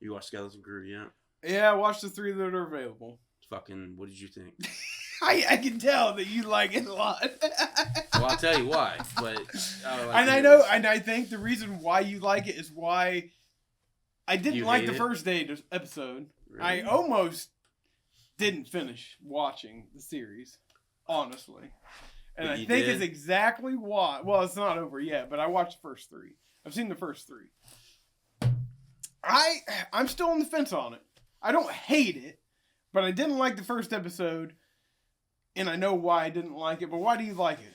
You watched Skeleton Crew yet? Yeah, I watched the 3 that are available. Fucking, what did you think? I can tell that you like it a lot. Well, I'll tell you why. But and I think the reason why you like it is why I didn't like the first episode. Really? I almost didn't finish watching the series, honestly. And I think it's exactly why. Well, it's not over yet, but I watched the first 3. I've seen the first 3. I'm still on the fence on it. I don't hate it, but I didn't like the first episode, and I know why I didn't like it. But why do you like it?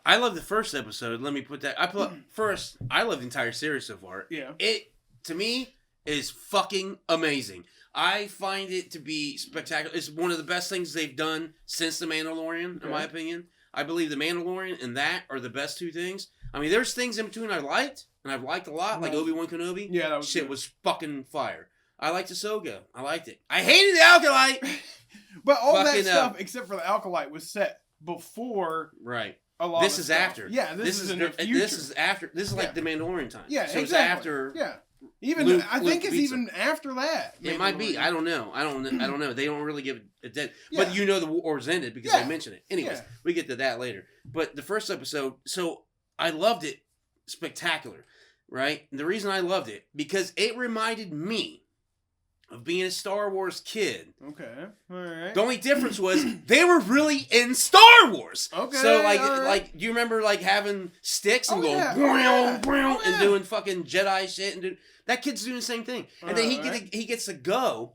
I love the first episode. Let me put that. First, I love the entire series so far. Yeah. It, to me, is fucking amazing. I find it to be spectacular. It's one of the best things they've done since The Mandalorian, in my opinion. I believe The Mandalorian and that are the best 2 things. I mean, there's things in between I liked, and I've liked a lot, like Obi-Wan Kenobi. Yeah, that was shit good. Was fucking fire. I liked Ahsoka. I liked it. I hated the Alkalite. But all that stuff, except for the Alkalite, was set before. Right. A lot this of is stuff. after. Yeah, this is in the future. This is after. This is like the Mandalorian time. Yeah, so exactly. It's after. Yeah. Even I think it's even after that. It might be. I don't know. I don't know. They don't really give a dead. Yeah. But you know the war's ended because they mention it. Anyways, we get to that later. But the first episode, so I loved it. Spectacular, right? And the reason I loved it because it reminded me of being a Star Wars kid. Okay, all right. The only difference was they were really in Star Wars. Okay, so like, do you remember like having sticks and going and doing fucking Jedi shit and that kid's doing the same thing. And then he gets to go.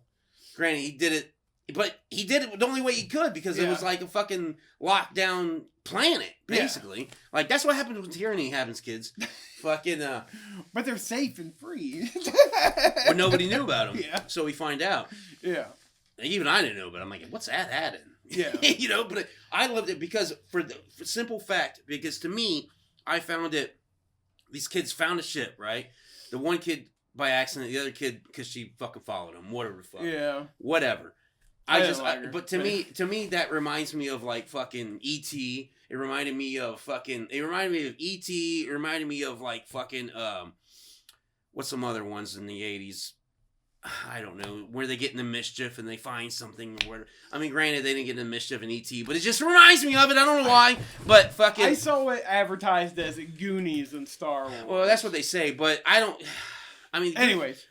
Granted, he did it, but he did it the only way he could because it was like a fucking lockdown planet, basically. Yeah. Like, that's what happens when tyranny happens, kids. Fucking, But they're safe and free. Well, nobody knew about them. Yeah. So we find out. Yeah. And even I didn't know, but I'm like, what's that adding? Yeah. You know, but I loved it because, for simple fact, because to me, I found it, these kids found a ship, right? The one kid by accident, the other kid because she fucking followed him, whatever the fuck. Yeah. Whatever. But to me, that reminds me of like fucking E.T. It reminded me of E.T. It reminded me of like fucking, what's some other ones in the 80s? I don't know, where they get into mischief and they find something. I mean, granted, they didn't get into mischief in E.T., but it just reminds me of it. I don't know why, but fucking. I saw it advertised as Goonies and Star Wars. Well, that's what they say, but I don't. I mean, anyways,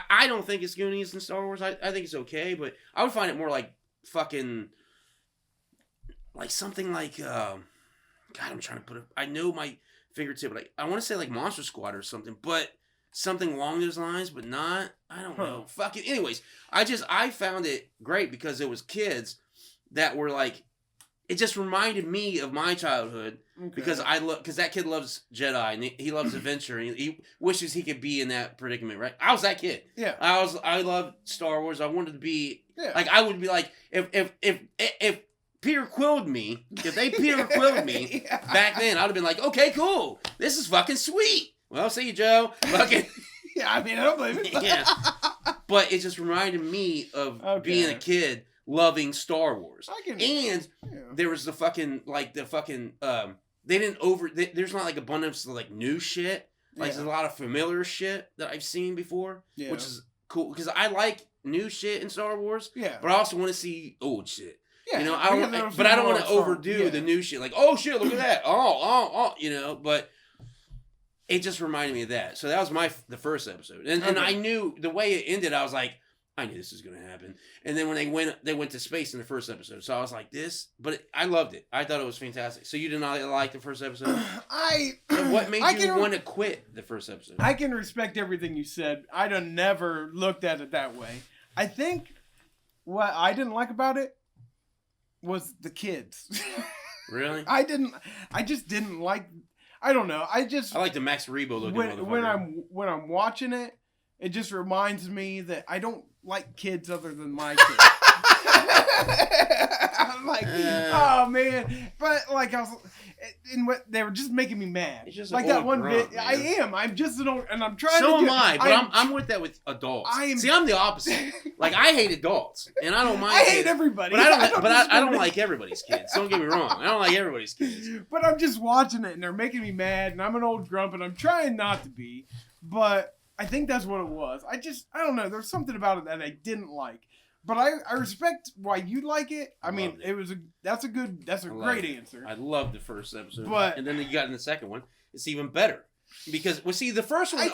I don't think it's Goonies and Star Wars. I think it's okay, but I would find it more like fucking, like something like, God, I'm trying to put it. I know my fingertip, but I want to say like Monster Squad or something, but something along those lines, but not. I don't know. Fucking. Anyways, I found it great because it was kids that were like. It just reminded me of my childhood because because that kid loves Jedi and he loves adventure and he wishes he could be in that predicament, right? I was that kid. Yeah. I loved Star Wars. I wanted to be like I would be like if Peter Quilled me, if they Peter Quilled me back then, I'd have been like, okay, cool, this is fucking sweet. Well, see you, Joe. Fucking. Yeah, I mean, I don't blame it. Yeah. But it just reminded me of being a kid. Loving Star Wars. There was the fucking, they didn't there's not like abundance of like new shit. Like there's a lot of familiar shit that I've seen before, which is cool because I like new shit in Star Wars. Yeah. But I also want to see old shit. Yeah. You know, I don't want to overdo the new shit. Like, oh shit, look at that. Oh, you know, but it just reminded me of that. So that was the first episode. And I knew the way it ended, I was like, I knew this was going to happen. And then when they went to space in the first episode. So I was like, I loved it. I thought it was fantastic. So you did not like the first episode? What made you want to quit the first episode? I can respect everything you said. I'd have never looked at it that way. I think what I didn't like about it was the kids. Really? I just didn't like, I don't know. I like the Max Rebo looking motherfucker. When I'm watching it, it just reminds me that I don't like kids other than my kids. I'm like, oh man. But like I was, and what they were just making me mad. It's just like that one grunt, bit. man. I am. I'm just an old, and I'm trying so to. So am I. But I'm with that with adults. See, I'm the opposite. Like I hate adults, and I don't mind. I hate everybody. But I don't like everybody's kids. Don't get me wrong. I don't like everybody's kids. But I'm just watching it, and they're making me mad, and I'm an old grump, and I'm trying not to be, but. I think that's what it was. I don't know. There's something about it that I didn't like. But I respect why you like it. I mean, that's a great answer. I loved the first episode. But, and then you got in the second one. It's even better. Because, well, see, the first one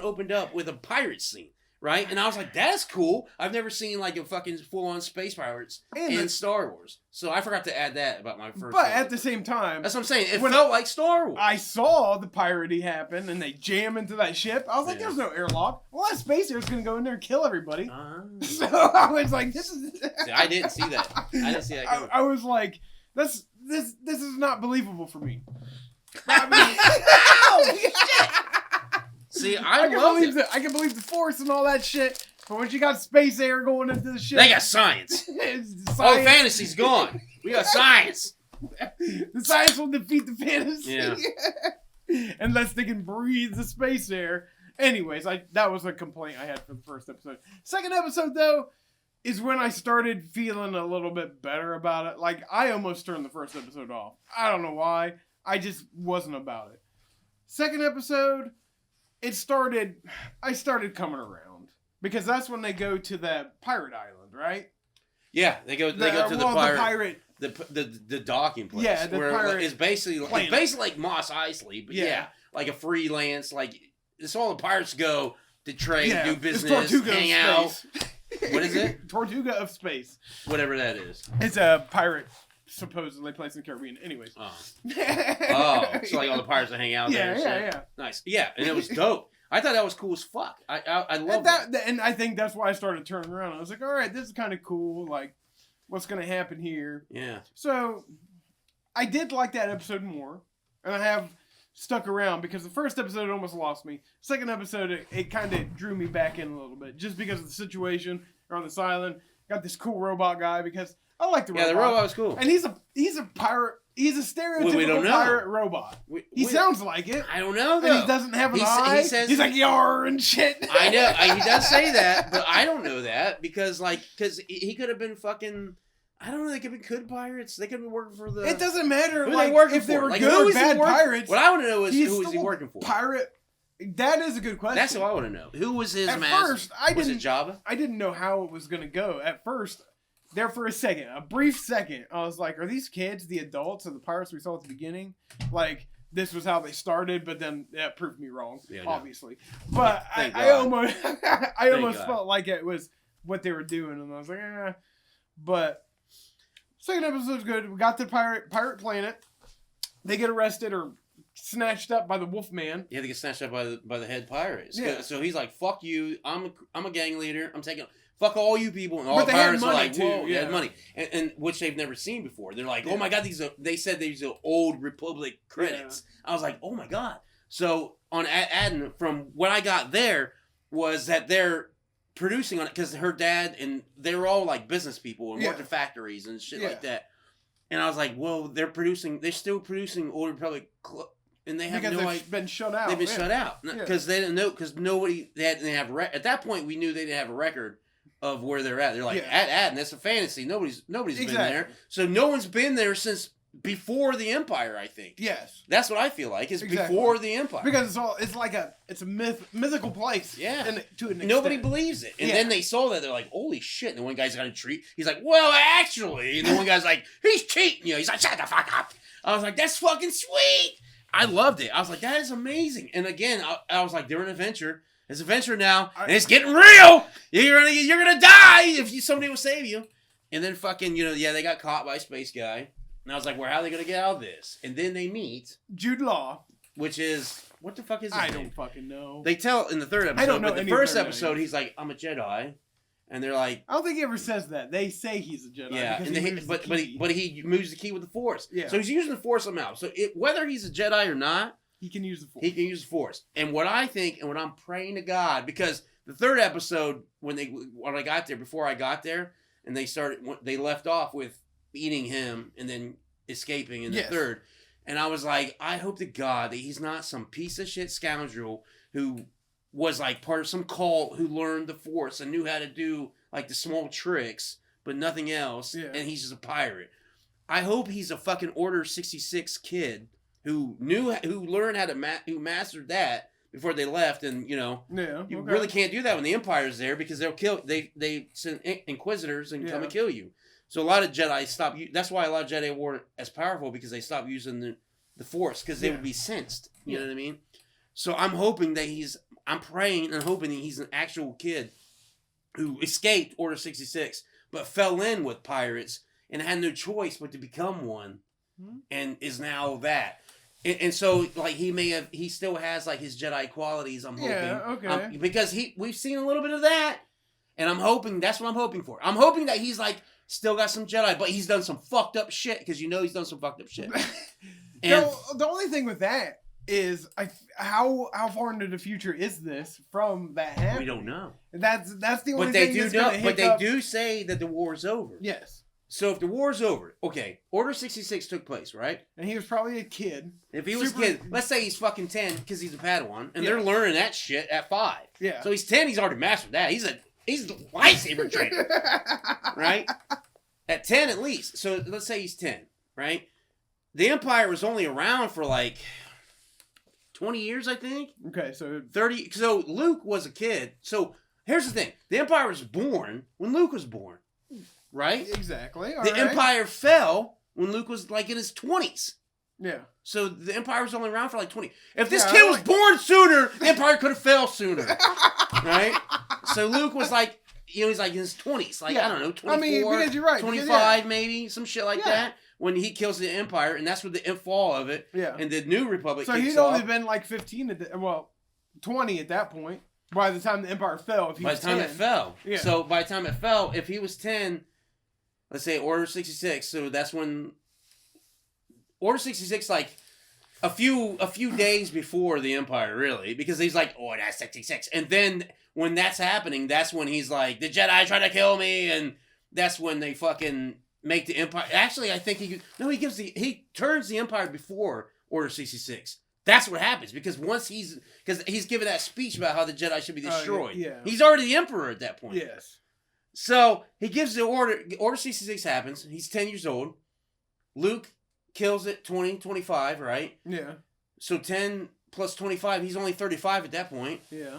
opened up with a pirate scene. Right? And I was like, that's cool. I've never seen like a fucking full-on space pirates in Star Wars. So I forgot to add that about my first. But at the same time, that's what I'm saying. It felt like Star Wars. I saw the piratey happen and they jam into that ship. I was like, there's no airlock. Well, that space air's going to go in there and kill everybody. So I was like, this is... See, I didn't see that. I didn't see that coming. I was like, this is not believable for me. Oh, shit! See, I can believe the Force and all that shit, but when you got space air going into the ship, they got science. All the fantasy's gone. We got science. The science will defeat the fantasy. Yeah. Unless they can breathe the space air. Anyways, that was a complaint I had for the first episode. Second episode, though, is when I started feeling a little bit better about it. Like, I almost turned the first episode off. I don't know why. I just wasn't about it. Second episode... I started coming around because that's when they go to that pirate island, right? Yeah, they go to the docking place. Yeah, the pirate. It's basically like Mos Eisley, but yeah, like a freelance. Like it's all the pirates go to trade, do business, hang out. What is it? Tortuga of Space. Whatever that is. It's a pirate. Supposedly placed in the Caribbean. Anyways. Oh, so like all the pirates that hang out there. Yeah. Nice. Yeah, and it was dope. I thought that was cool as fuck. I love that. And I think that's why I started turning around. I was like, all right, this is kind of cool. Like, what's going to happen here? Yeah. So, I did like that episode more. And I have stuck around because the first episode almost lost me. Second episode, it kind of drew me back in a little bit. Just because of the situation. They're on this island. Got this cool robot guy because... I like the robot. Yeah, the robot was cool. And he's a pirate. He's a stereotypical pirate robot. He sounds like it. I don't know, though. And he doesn't have an eye. He's like, yar and shit. I know. He does say that, but I don't know that because he could have been fucking... I don't know. They could have been good pirates. They could have been working for the... It doesn't matter. Who they working if for? they were good or bad pirates. What I want to know is who was he working for? Pirate... That is a good question. That's what I want to know. Who was his master? At first, was it Jabba? I didn't know how it was going to go. At first... There for a brief second, I was like, are these kids the adults of the pirates we saw at the beginning? Like, this was how they started, but then that proved me wrong, obviously. But I almost felt like it was what they were doing, and I was like, eh. But second episode's good. We got to pirate planet. They get arrested or snatched up by the Wolfman. Yeah, they get snatched up by the head pirates. Yeah. So he's like, fuck you, I'm a gang leader, I'm taking... Fuck all you people, and all the pirates are like, whoa, they had money, and which they've never seen before. They're like, oh my god, they said these are old Republic credits. Yeah. I was like, oh my god. So on Aden, from what I got there was that they're producing on it because her dad and they were all like business people and worked in factories and shit like that. And I was like, well, they're still producing old Republic. And they have they've been shut out. They've been shut out because they didn't know because nobody they didn't have at that point we knew they didn't have a record of where they're at. They're like, at Aden, that's a fantasy. Nobody's been there. So no one's been there since before the Empire, I think. Yes. That's what I feel like, is before the Empire. Because it's a mythical place. Yeah. To an extent. Nobody believes it. And then they saw that, they're like, holy shit. And one guy's got a treat. He's like, well, actually. And then one guy's like, he's cheating you. He's like, shut the fuck up. I was like, that's fucking sweet. I loved it. I was like, that is amazing. And again, I was like, they're an adventure. It's an adventure now, and it's getting real. You're gonna die if somebody will save you. And then fucking, they got caught by a space guy. And I was like, well, how are they gonna get out of this? And then they meet Jude Law, which is what the fuck is his name? I don't fucking know. They tell in the third episode, I don't know but the first episode, he's like, I'm a Jedi. And they're like, I don't think he ever says that. They say he's a Jedi. Yeah, and he moves the key with the Force. Yeah. So he's using the Force somehow. So whether he's a Jedi or not, he can use the Force. He can use the Force. And what I think, and what I'm praying to God, because the third episode, when I got there, before I got there, and they left off with eating him and then escaping in the third. And I was like, I hope to God that he's not some piece of shit scoundrel who was like part of some cult who learned the Force and knew how to do like the small tricks, but nothing else. Yeah. And he's just a pirate. I hope he's a fucking Order 66 kid who learned how to who mastered that, before they left, and you really can't do that when the Empire's there because they'll kill. They send Inquisitors and come and kill you. So a lot of Jedi stop. That's why a lot of Jedi weren't as powerful because they stopped using the Force because they would be sensed. You know what I mean? So I'm hoping that I'm praying and hoping that he's an actual kid who escaped Order 66, but fell in with pirates and had no choice but to become one, and is now that. And so, like, he still has, like, his Jedi qualities, I'm hoping. Yeah, okay. Because we've seen a little bit of that, and I'm hoping, that's what I'm hoping for. I'm hoping that he's, like, still got some Jedi, but he's done some fucked up shit, because he's done some fucked up shit. And the only thing with that is, how far into the future is this from that happening? We don't know. That's the only thing that's going to hiccup. But they do say that the war's over. Yes. So if the war's over, okay, Order 66 took place, right? And he was probably a kid. If he was a kid, let's say he's fucking 10 because he's a Padawan, and they're learning that shit at 5. Yeah. So he's 10, he's already mastered that. He's a lightsaber trainer, right? At 10 at least. So let's say he's 10, right? The Empire was only around for like 20 years, I think. Okay, so 30. So Luke was a kid. So here's the thing: the Empire was born when Luke was born. Right? Exactly. The Empire fell when Luke was like in his 20s. Yeah. So the Empire was only around for like 20. If this kid was born sooner, the Empire could have fell sooner. Right? So Luke was like, he's like in his 20s. Like, I don't know, 24, because you're right, 25 maybe, some shit like that. When he kills the Empire, and that's with the fall of it. Yeah. And the New Republic so he'd only been like 15 20 at that point. By the time the Empire fell, if he was 10. By the time it fell. Yeah. So by the time it fell, if he was 10... Let's say Order 66, so that's when Order 66, like a few days before the Empire, really, because he's like, Order 66, and then when that's happening, that's when he's like, the Jedi try to kill me, and that's when they fucking make the Empire. Actually, I think he turns the Empire before Order 66. That's what happens because he's given that speech about how the Jedi should be destroyed. He's already the Emperor at that point. Yes. So, he gives the order. Order 66 happens. He's 10 years old. Luke kills it 25, right? Yeah. So, 10 plus 25, he's only 35 at that point. Yeah.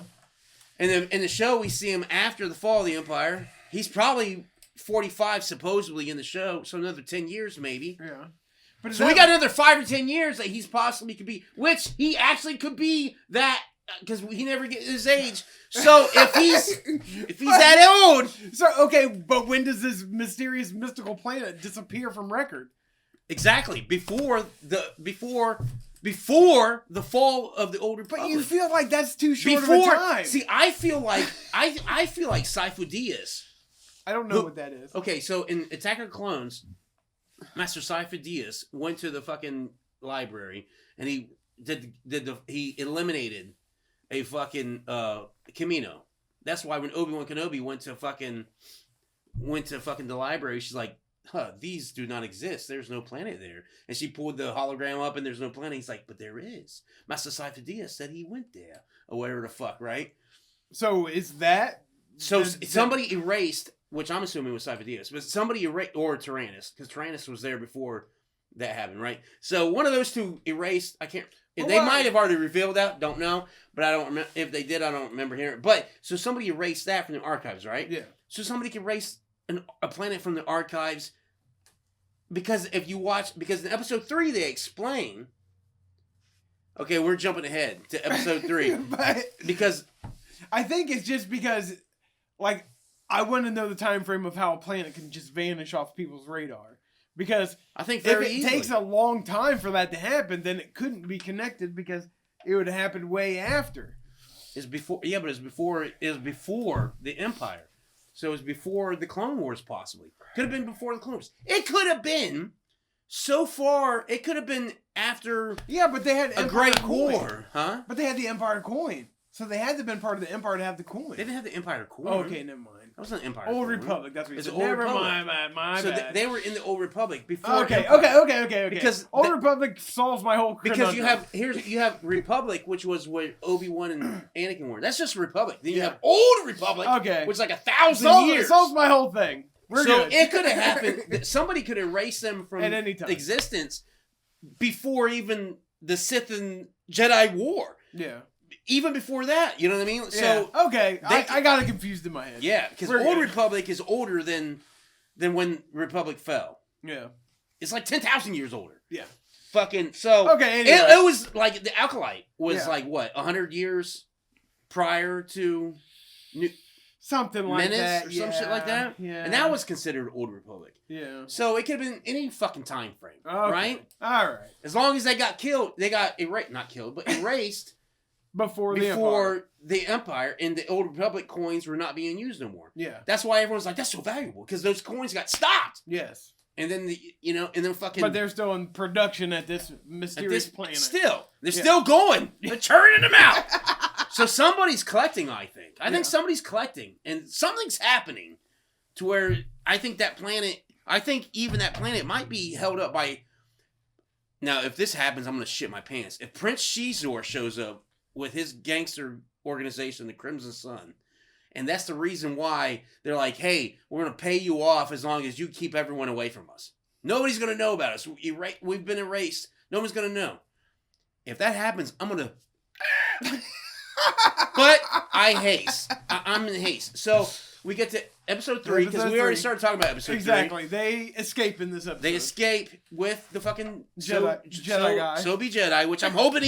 And then in the show, we see him after the fall of the Empire. He's probably 45, supposedly, in the show. So, another 10 years, maybe. Yeah. So, we got another 5 or 10 years that he's possibly could be, which he actually could be that, because he never gets his age. So if he's that old, so okay, but when does this mysterious mystical planet disappear from record? Exactly before the fall of the Old Republic. But you feel like that's too short of a time. See, I feel like Sifo Dyas. I don't know what that is. Okay, so in Attack of the Clones, Master Sifo Dyas went to the fucking library and he eliminated a fucking Camino. That's why when Obi-Wan Kenobi went to fucking the library, she's like, these do not exist. There's no planet there. And she pulled the hologram up and there's no planet. He's like, but there is. Master Sifo Dyas said he went there. Or whatever the fuck, right? So is that... So somebody erased, which I'm assuming was Sifo Dyas, but somebody erased, or Tyrannus, because Tyrannus was there before that happened, right? So one of those two erased, I can't... They might have already revealed that, don't know, but I don't remember. If they did, I don't remember hearing it. But, so somebody erased that from the archives, right? Yeah. So somebody can erase a planet from the archives, because if you watch, because in episode 3 they explain, okay, we're jumping ahead to episode 3. Because... I think it's just because, like, I want to know the time frame of how a planet can just vanish off people's radar. Because I think if it takes a long time for that to happen, then it couldn't be connected because it would happen way after. It's before, but it's before the Empire. So it's before the Clone Wars, possibly. Could have been before the Clone Wars. It could have been so far. It could have been after. Yeah, but they had a great war, huh? But they had the Empire coin, so they had to have been part of the Empire to have the coin. They didn't have the Empire coin. Okay, never mind. That wasn't Empire. Old Republic. That's what you said. Never mind. My bad. So they were in the Old Republic before. Okay. Because Old Republic solves my whole. Because you have Republic, which was where Obi-Wan and Anakin were. That's just Republic. Then you have Old Republic, which is like 1,000 years. It solves my whole thing. We're good. It could have happened. Somebody could erase them from at any time. Existence before even the Sith and Jedi war. Yeah. even before that, you know what I mean? Yeah. So okay, I got it confused in my head. Yeah, because Old Republic is older than when Republic fell. Yeah, it's like 10,000 years older. Yeah, fucking so. Okay, anyway. it was like the Acolyte was like what 100 years prior to something like Menace that, or some shit like that. Yeah, and that was considered Old Republic. Yeah, so it could have been any fucking time frame, right? All right. As long as they got killed, they got not killed, but erased before the Empire, and the Old Republic coins were not being used no more. Yeah, that's why everyone's like, that's so valuable because those coins got stopped. Yes. And then fucking. But they're still in production at this mysterious planet. Still, they're still going. They're churning them out. So somebody's collecting. I think somebody's collecting, and something's happening, to where I think that planet. I think even that planet might be held up by. Now, if this happens, I'm gonna shit my pants. If Prince Shizor shows up with his gangster organization, the Crimson Sun. And that's the reason why they're like, hey, we're going to pay you off as long as you keep everyone away from us. Nobody's going to know about us. We've been erased. No one's going to know. If that happens, I'm going to... But I haste. I'm in haste. So we get to episode 3, because we already started talking about episode 3. Exactly. They escape in this episode. They escape with the fucking Jedi guy. Sobe Jedi, which I'm hoping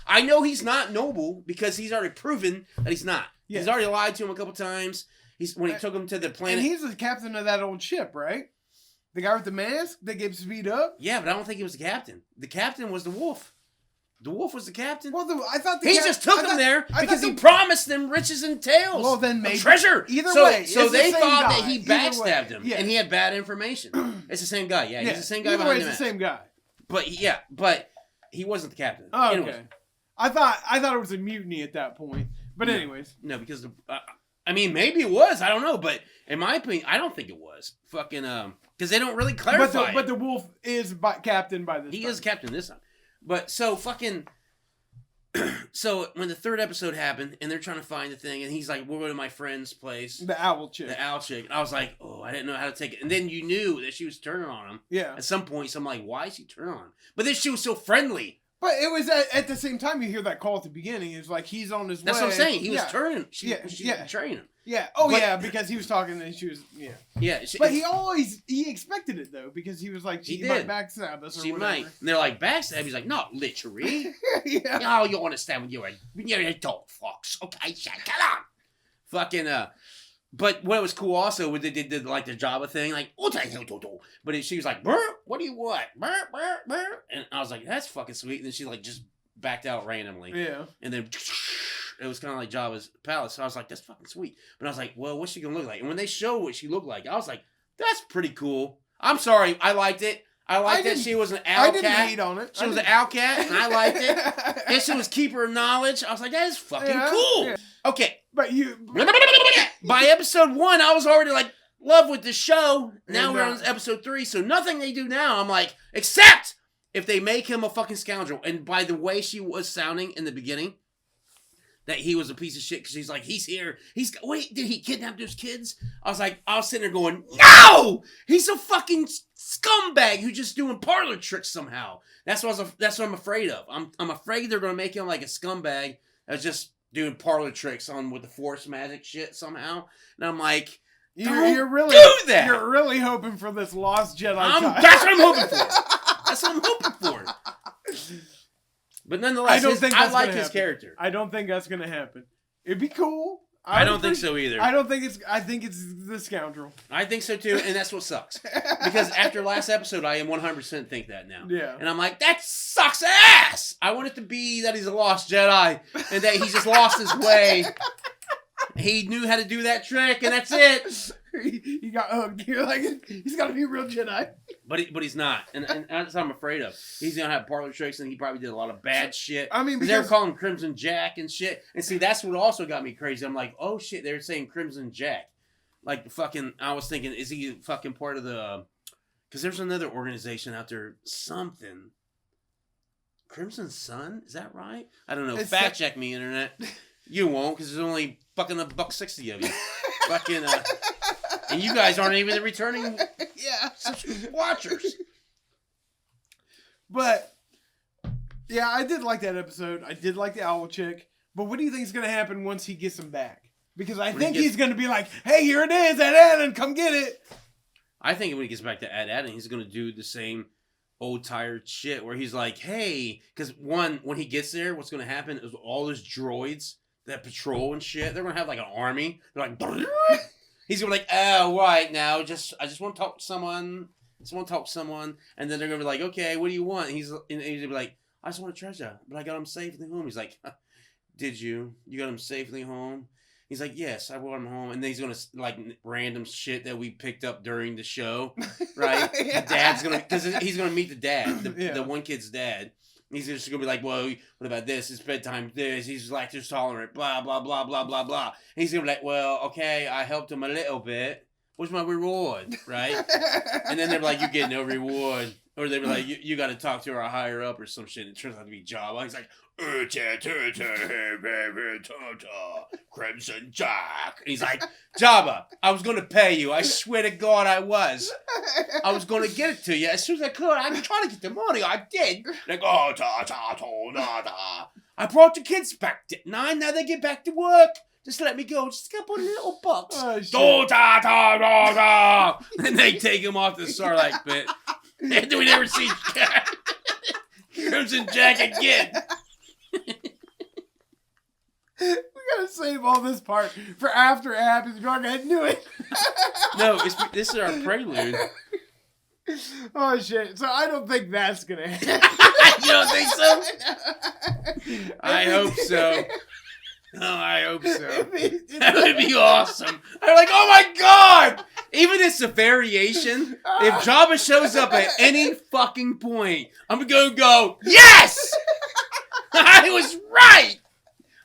I know he's not noble, because he's already proven that he's not. Yes. He's already lied to him a couple times. When he took him to the planet. And he's the captain of that old ship, right? The guy with the mask that gave speed up? Yeah, but I don't think he was the captain. The captain was the wolf. The wolf was the captain. Well, I thought he just took him there because he promised them riches and tails. Well, then maybe treasure. Either way, so they thought that he backstabbed him, and he had bad information. It's the same guy. Yeah, he's the same guy behind the mask. It's the same guy. But he wasn't the captain. Oh, okay. Anyways. I thought it was a mutiny at that point. But anyways, no, because maybe it was. I don't know, but in my opinion, I don't think it was. Fucking because they don't really clarify. But the wolf is captain by this. He is captain this time. But so fucking. So when the third episode happened, and they're trying to find the thing, and he's like, "We'll go to my friend's place." The owl chick. And I was like, "Oh, I didn't know how to take it." And then you knew that she was turning on him. Yeah. At some point, so I'm like, "Why is she turning on him?" But then she was so friendly. But it was at the same time you hear that call at the beginning. It's like he's on his way. That's what I'm saying. He was turning. She betraying him. Yeah. Oh, because he was talking and she was. Yeah. Yeah. But he expected it though, because he was like, she might backstab us or she whatever. Might. And they're like, backstab? He's like, not literally. Yeah. Oh, you understand when you're an adult, fox. Okay, come on. Fucking But what was cool also was they did like the Jabba thing, like but she was like, "Burr, what do you want?" Burr, burr, burr. And I was like, that's fucking sweet. And then she like just backed out randomly. Yeah. And then it was kind of like Jabba's palace. So I was like, that's fucking sweet. But I was like, well, what's she gonna look like? And when they showed what she looked like, I was like, that's pretty cool. I'm sorry, I liked it. I liked that she was an owl cat. I didn't hate on it. She was an owl cat, and I liked it. And she was keeper of knowledge. I was like, that is fucking cool. Yeah. Okay. But by episode 1, I was already like, love with the show. Now we're on episode 3, so nothing they do now, I'm like, except if they make him a fucking scoundrel. And by the way she was sounding in the beginning, that he was a piece of shit, because she's like, he's here. Wait, did he kidnap those kids? I was sitting there going, no! He's a fucking scumbag who's just doing parlor tricks somehow. That's what I'm afraid of. I'm afraid they're going to make him like a scumbag that's just doing parlor tricks with the force magic shit somehow. And I'm like, you're really do that. You're really hoping for this lost Jedi. That's what I'm hoping for. That's what I'm hoping for. But nonetheless, I like his character. I don't think that's going to happen. It'd be cool. I don't think so either. I think it's the scoundrel. I think so too, and that's what sucks. Because after last episode, I am 100% think that now. Yeah. And I'm like, that sucks ass! I want it to be that he's a lost Jedi, and that he just lost his way. He knew how to do that trick, and that's it. He got hooked. You're like, he's got to be a real Jedi. But he's not, and that's what I'm afraid of. He's gonna have parlor tricks, and he probably did a lot of bad shit. I mean, because they were calling him Crimson Jack and shit. And see, that's what also got me crazy. I'm like, oh shit, they're saying Crimson Jack. Like fucking, I was thinking, is he fucking part of the? Because there's another organization out there, something. Crimson Sun, is that right? I don't know. Fact check me, internet. You won't, because there's only fucking $160 of you. Fucking, and you guys aren't even the returning watchers. But, yeah, I did like that episode. I did like the owl chick. But what do you think is going to happen once he gets them back? Because I think he's going to be like, hey, here it is, Ed Adden, come get it. I think when he gets back to Ed Adden, he's going to do the same old tired shit where he's like, hey, because when he gets there, what's going to happen is all those droids that patrol and shit, they're going to have like an army. They're like, he's going to be like, oh, right now, I just want to talk to someone. And then they're going to be like, okay, what do you want? And he's going to be like, I just want a treasure, but I got him safely home. He's like, did you? You got him safely home? He's like, yes, I brought him home. And then he's going to, like, random shit that we picked up during the show, right? Yeah. The dad's going to, because he's going to meet the dad, the one kid's dad. He's just going to be like, well, what about this? It's bedtime this. He's lactose tolerant, blah, blah, blah, blah, blah, blah. And he's going to be like, well, okay, I helped him a little bit. What's my reward, right? And then they're like, you get no reward. Or they're like, you got to talk to our higher up or some shit. And it turns out to be Jabba. He's like, Crimson Jack. And he's like, Jabba, I was going to pay you. I swear to God I was. I was going to get it to you as soon as I could. I was trying to get the money. I did. Like, oh, I brought the kids back, didn't I? Now they get back to work. Just let me go. Just a couple of little bucks. Oh, and they take him off the Sarlacc pit. And we never see Crimson Jack again. We gotta save all this part for after it happens. Go ahead and do it. No, this is our prelude. Oh shit! So I don't think that's gonna happen. You don't think so? I hope so. Oh, I hope so. That would be awesome. I'm like, oh my God! Even if it's a variation, if Jabba shows up at any fucking point, I'm gonna go, yes! I was right!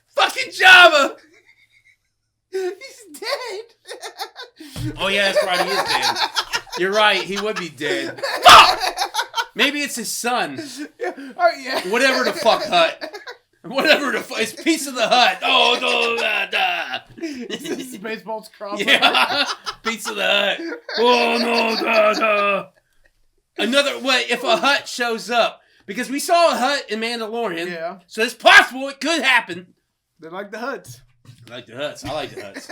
Fucking Jabba! He's dead! Oh yeah, that's right, he is dead. You're right, he would be dead. Fuck! Maybe it's his son. Oh yeah. Whatever the fuck Hut. Whatever the fuck, it's Piece of the Hut. Oh, da. Baseball's crossover. Yeah, Piece of the Hut. Oh no, da. Another way, if a Hut shows up, because we saw a Hut in Mandalorian, yeah. So it's possible it could happen. They're like the Huts. I like the Huts. I like the Huts.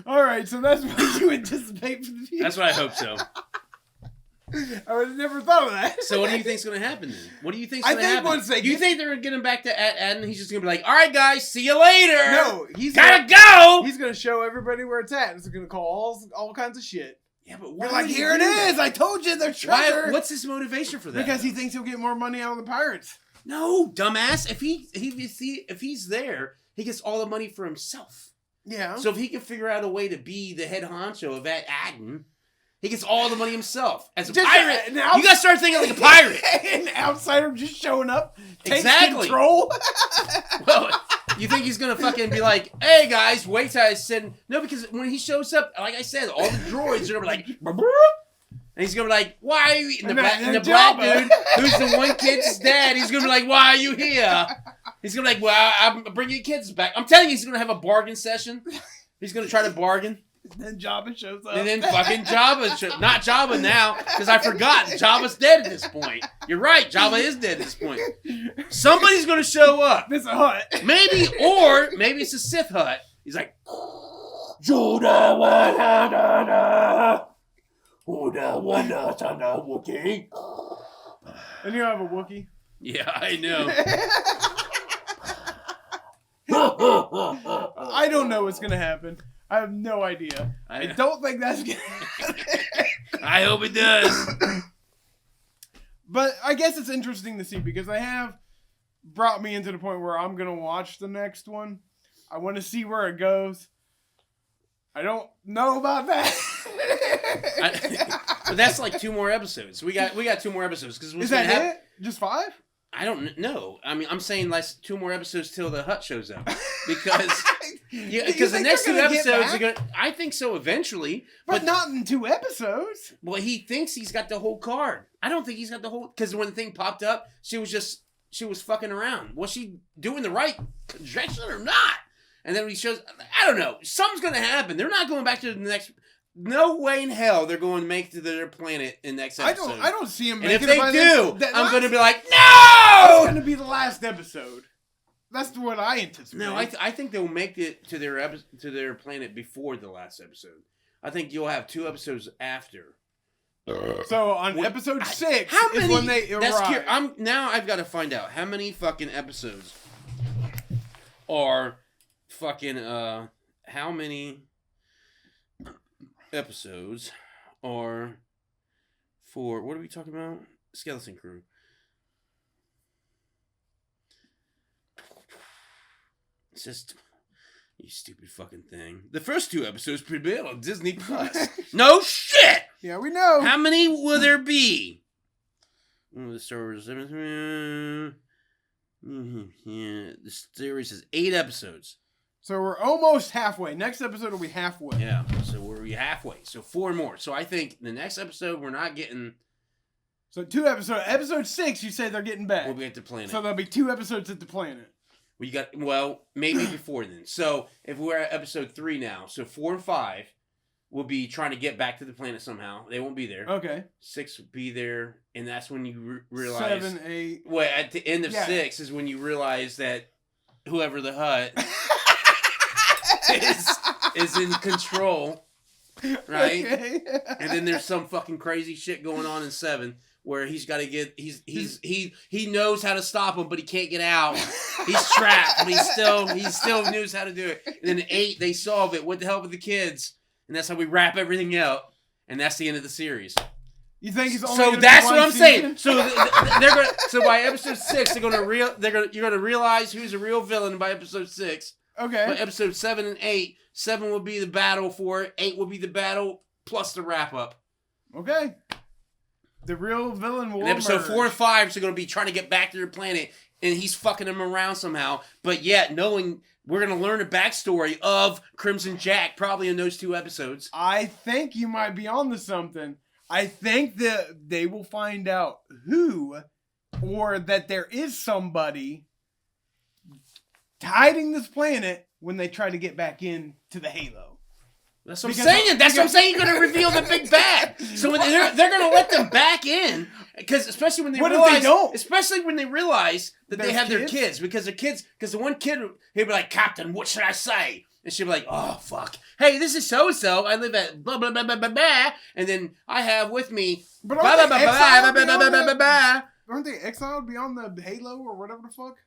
All right, so that's what you anticipate for the future. That's what I hope so. I would have never thought of that. So what do you think's going to happen then? What do you think's going to happen? Once they you think they're going to get him back to Ed and he's just going to be like, all right, guys, see you later. No, he's gotta go. He's going to show everybody where it's at. He's going to call all kinds of shit. Yeah, but why? You're like, here it is. I told you, they're treasure. What's his motivation for that? Because he thinks he'll get more money out of the pirates. No, dumbass. If he's there, he gets all the money for himself. Yeah. So if he can figure out a way to be the head honcho of Ed Adden, he gets all the money himself. As a pirate, you gotta start thinking like a pirate. An outsider just showing up, takes exactly. control. Well, you think he's gonna fucking be like, hey guys, wait till I send... No, because when he shows up, like I said, all the droids are gonna be like... And he's gonna be like, why are you eating the black dude who's the one kid's dad? He's gonna be like, why are you here? He's gonna be like, well, I'm bringing your kids back. I'm telling you, he's gonna have a bargain session. He's gonna try to bargain. Then Jabba shows up. And then fucking Jabba not Jabba now, because I forgot. Jabba's dead at this point. You're right, Jabba is dead at this point. Somebody's gonna show up. It's a Hut. Maybe it's a Sith Hut. He's like, Jude Wookiee. And you have a Wookiee? Yeah, I know. I don't know what's gonna happen. I have no idea. I don't think that's gonna happen. I hope it does. But I guess it's interesting to see because they have brought me into the point where I'm gonna watch the next one. I want to see where it goes. I don't know about that. But that's like 2 more episodes. We got 2 more episodes because is that it? Just 5? I don't know. I mean, I'm saying like 2 more episodes till the Hut shows up because the next 2 episodes are gonna. I think so eventually, but not in 2 episodes. Well, he thinks he's got the whole card. I don't think he's got the whole. Because when the thing popped up, she was fucking around. Was she doing the right projection or not? And then he shows. I don't know. Something's gonna happen. They're not going back to the next. no way in hell they're going to make it to their planet in next episode. I don't see them and making if it. they do, I'm going to be like, That's no! going to be the last episode. That's what I anticipate. No, I think they'll make it to their planet before the last episode. I think you'll have 2 episodes after. So on episode 6 how many, is when they arrive. Now I've got to find out how many fucking episodes are fucking how many episodes are for what are we talking about? Skeleton Crew. It's just you stupid fucking thing. The first 2 episodes premiered on Disney Plus. No shit. Yeah, we know. How many will there be? The Star Wars. Yeah, the series is 8 episodes. So we're almost halfway. Next episode will be halfway. Yeah, so we're halfway. So 4 more. So I think the next episode we're not getting. So 2 episodes. Episode 6, you say they're getting back. We'll be at the planet. So there'll be 2 episodes at the planet. Maybe before then. So if we're at episode 3 now, so 4 and 5 will be trying to get back to the planet somehow. They won't be there. Okay. 6 will be there, and that's when you realize. 7, 8. Well, at the end of 6 is when you realize that whoever the Hutt is in control, right? Okay. And then there's some fucking crazy shit going on in 7 where he's got to get he knows how to stop him, but he can't get out. He's trapped, but he still knows how to do it. And then 8 they solve it with the help of the kids, and that's how we wrap everything up, and that's the end of the series. You think it's only so that's what I'm saying. So they're gonna. So by episode 6, you're gonna realize who's a real villain by episode 6. Okay. By episode 7 and 8, 7 will be the battle for it. 8 will be the battle plus the wrap up. Okay. The real villain will. And episode emerge. 4 and 5 are gonna be trying to get back to their planet, and he's fucking them around somehow. But yet, knowing we're gonna learn a backstory of Crimson Jack probably in those 2 episodes. I think you might be on to something. I think that they will find out who, or that there is somebody hiding this planet when they try to get back into the Halo. That's what I'm saying. That's what I'm saying. You're going to reveal the big bad. So when they're going to let them back in, because especially when they especially when they realize that they have their kids, because the one kid he'll be like, Captain, what should I say? And she'll be like, oh, fuck. Hey, this is so-and-so. I live at blah, blah, blah, blah, blah, blah. And then I have with me blah, blah, blah, blah, blah, blah, blah, blah, blah. Aren't they exiled beyond the Halo or whatever the fuck?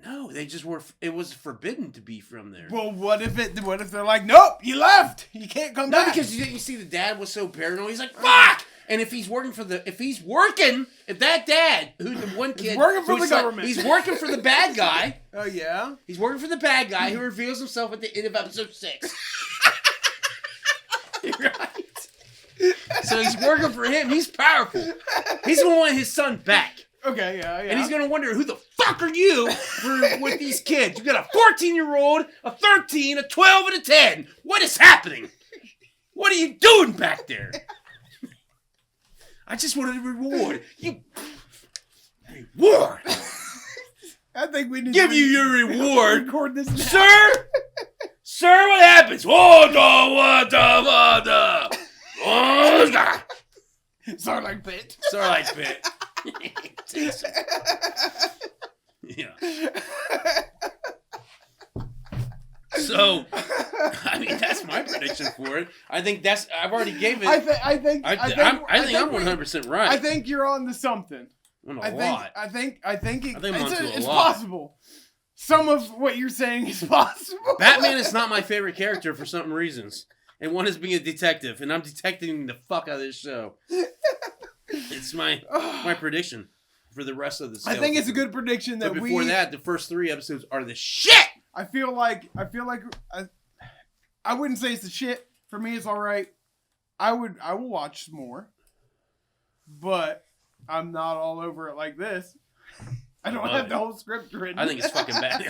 No, they just were. It was forbidden to be from there. Well, what if they're like, nope, you left. You can't come back. No, because you see the dad was so paranoid. He's like, fuck! And if that dad, who's the one kid, he's working for the government. He's working for the bad guy. Oh, yeah? He's working for the bad guy who reveals himself at the end of episode 6. Right? So he's working for him. He's powerful. He's going to want his son back. Okay, yeah. And he's going to wonder, who the fuck are you with these kids? You got a 14-year-old, a 13, a 12, and a 10. What is happening? What are you doing back there? I just wanted a reward. Reward? I think we need to give you your reward. Record this now. Sir? Sir, what happens? Oh, Sarlacc pit. Sarlacc pit. Yeah. So, I mean, that's my prediction for it. I think I've already gave it. I think I'm 100% right. I think you're on to something. I think it's possible. Some of what you're saying is possible. Batman is not my favorite character for some reasons. And one is being a detective, and I'm detecting the fuck out of this show. It's my prediction for the rest of the season. I think it's a good prediction that before that, the first 3 episodes are the shit! I feel like I wouldn't say it's the shit. For me, it's all right. I will watch more, but I'm not all over it like this. I don't have the whole script written. I think it's fucking bad.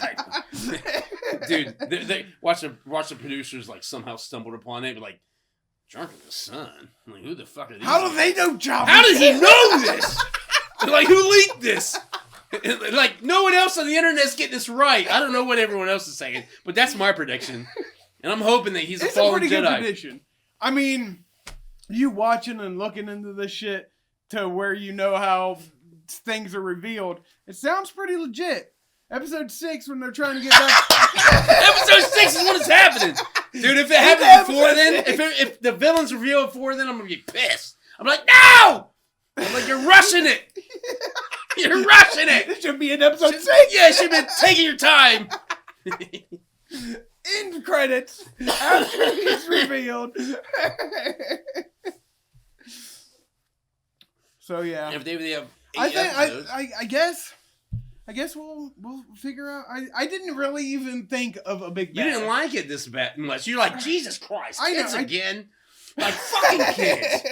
Dude, they watch the producers like somehow stumbled upon it, but like, Drunkards' son. I'm like, who the fuck are these? How do they know John? How did he know this? Like, who leaked this? Like, no one else on the internet's getting this right. I don't know what everyone else is saying, but that's my prediction. And I'm hoping that he's a fallen Jedi. It's a pretty good prediction. I mean, you watching and looking into this shit to where you know how things are revealed, it sounds pretty legit. Episode 6, when they're trying to get back. Episode 6 is when it's happening. Dude, if it happened before then, if the villain's revealed before then, I'm going to be pissed. I'm like, no! I'm like, you're rushing it. You're rushing it. This should be in episode 6. Yeah, you should have been taking your time. End credits after he's revealed. So yeah. If they have 8 episodes. I guess we'll figure out. I didn't really even think of a big bad. You didn't like it this bad much. You're like, Jesus Christ, I know, kids again. Like fucking kids.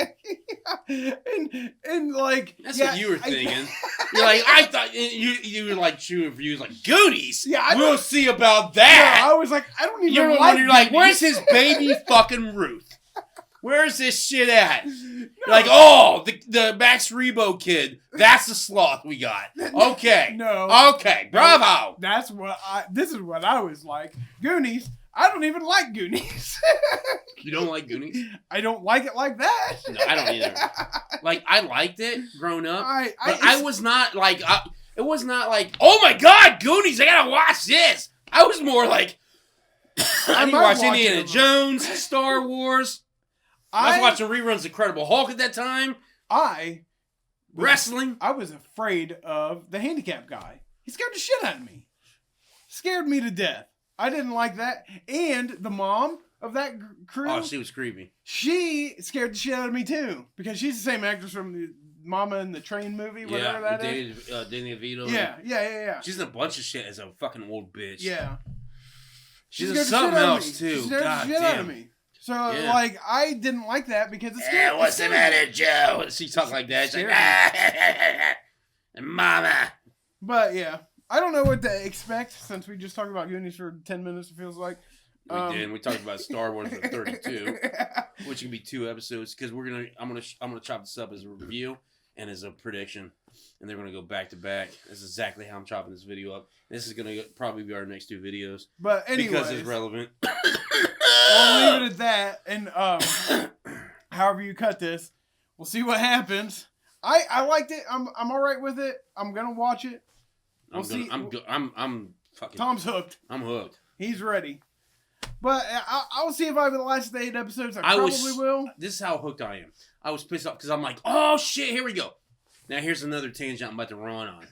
and like that's what you were thinking. You're like, I thought you were like shooting reviews like Goonies. Yeah, we'll see about that. Yeah, I was like, I don't even you're like. You're like, where's his baby fucking Ruth? Where's this shit at? No. Like, oh, the Max Rebo kid. That's the sloth we got. Okay. No. Okay. Bravo. That's what this is what I was like. Goonies. I don't even like Goonies. You don't like Goonies? I don't like it like that. No, I don't either. Like, I liked it growing up. But I was not like, it was not like, oh my God, Goonies, I gotta watch this. I was more like, I need to watch Indiana Jones, Star Wars. I was watching reruns of Incredible Hulk at that time. Wrestling. I was afraid of the handicapped guy. He scared the shit out of me. Scared me to death. I didn't like that. And the mom of that crew. Oh, she was creepy. She scared the shit out of me too. Because she's the same actress from the Mama in the Train movie, whatever that is. Danny DeVito. Yeah. She's in a bunch of shit as a fucking old bitch. Yeah. She's in something else too. She scared the shit out of me. So, like, I didn't like that because it's scary. What's the matter, Joe? She talked like that. She's like, Mama. But, yeah. I don't know what to expect since we just talked about Goonies for 10 minutes, it feels like. We did. We talked about Star Wars for 32, which can be 2 episodes, because I'm gonna chop this up as a review and as a prediction, and they're gonna go back to back. That's exactly how I'm chopping this video up. This is gonna probably be our next 2 videos. But anyways, because it's relevant. I'll leave it at that, and however you cut this, we'll see what happens. I liked it. I'm all right with it. I'm gonna watch it. I'm fucking. Tom's hooked. I'm hooked. He's ready. But I'll see if I have the last 8 episodes. I probably will. This is how hooked I am. I was pissed off because I'm like, oh shit, here we go. Now here's another tangent I'm about to run on.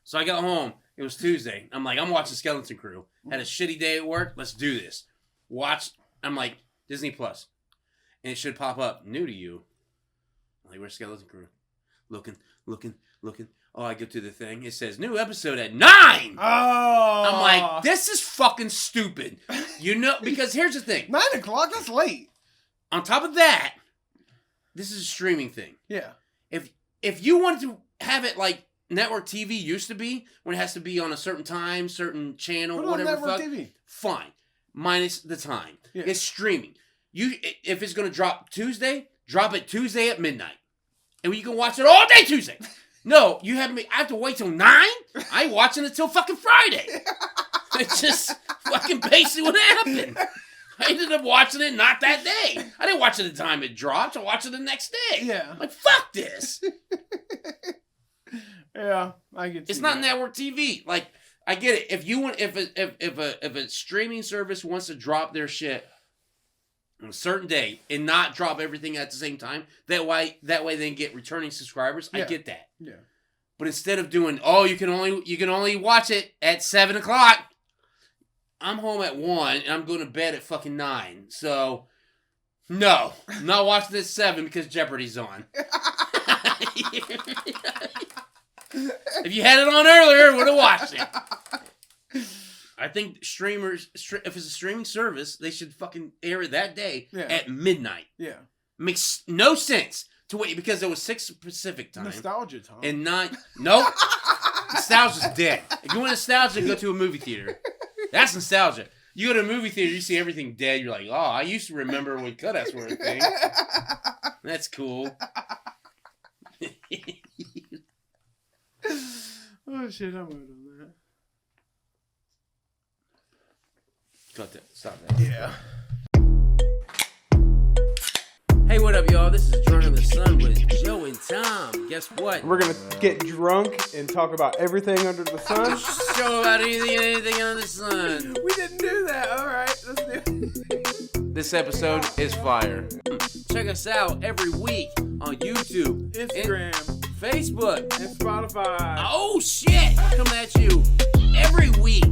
So I got home. It was Tuesday. I'm like, I'm watching Skeleton Crew. Had a shitty day at work. Let's do this. Watch. I'm like, Disney Plus, and it should pop up new to you. I'm like, where's Skeleton Crew? Looking. Oh, I go to the thing. It says new episode at 9. Oh, I'm like, this is fucking stupid. You know, because here's the thing. 9 o'clock. That's late. On top of that, this is a streaming thing. Yeah. If you wanted to have it like network TV used to be, when it has to be on a certain time, certain channel, Put whatever. On network TV. Fine, minus the time. Yeah. It's streaming. If it's gonna drop Tuesday, drop it Tuesday at midnight, and you can watch it all day Tuesday. No, you have me. I have to wait till 9. I ain't watching it till fucking Friday. It's just fucking basically what happened. I ended up watching it not that day. I didn't watch it the time it dropped. I watched it the next day. Yeah. Like, fuck this. Yeah, I get. It's not network TV. Like, I get it. If you want, if a streaming service wants to drop their shit on a certain day and not drop everything at the same time, that way they can get returning subscribers. Yeah. I get that. Yeah. But instead of doing, you can only watch it at 7 o'clock. I'm home at 1 and I'm going to bed at fucking 9. So, no, I'm not watching it at 7 because Jeopardy's on. If you had it on earlier, would have watched it. I think streamers, if it's a streaming service, they should fucking air it that day at midnight. Yeah. Makes no sense to wait because it was 6 Pacific time. Nostalgia time. And 9. Nope. Nostalgia's dead. If you want nostalgia, go to a movie theater. That's nostalgia. You go to a movie theater, you see everything dead. You're like, oh, I used to remember when cutouts were a thing. That's cool. Oh shit, I'm out on that. Cut that. Stop that. Yeah. Hey, what up, y'all? This is Drunk in the Sun with Joe and Tom. Guess what? We're gonna get drunk and talk about everything under the sun. Show about anything under the sun. We didn't do that. All right, let's do it. This episode is fire. Check us out every week on YouTube, Instagram, Facebook, and Spotify. Oh shit! Coming at you every week.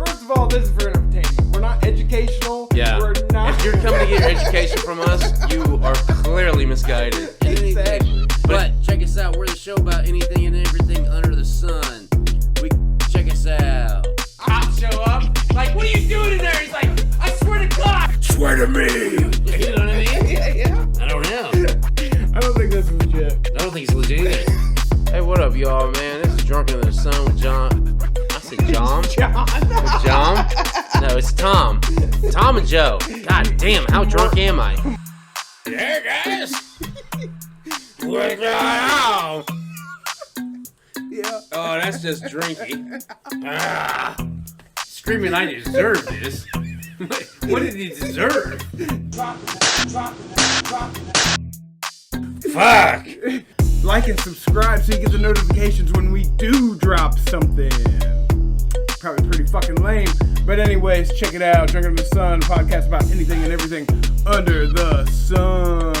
First of all, this is for entertainment. We're not educational. Yeah. We're not. If you're coming to get your education from us, you are clearly misguided. Exactly. But check us out. We're the show about anything and everything under the sun. Check us out. I'll show up. Like, what are you doing in there? He's like, I swear to God. Swear to me. You know what I mean? Yeah. I don't know. I don't think that's legit. I don't think it's legit either. Hey, what up, y'all, man? This is Drunk in the Sun with John. I said John? With John? No, it's Tom. Tom and Joe. God damn, how drunk am I? Hey, guys. What's going on? Yeah. Oh, that's just drinking. Screaming, I deserve this. What did he deserve? Fuck. Like and subscribe so you get the notifications when we do drop something. Probably pretty fucking lame. But anyways, check it out. Drunk in the Sun, a podcast about anything and everything under the sun.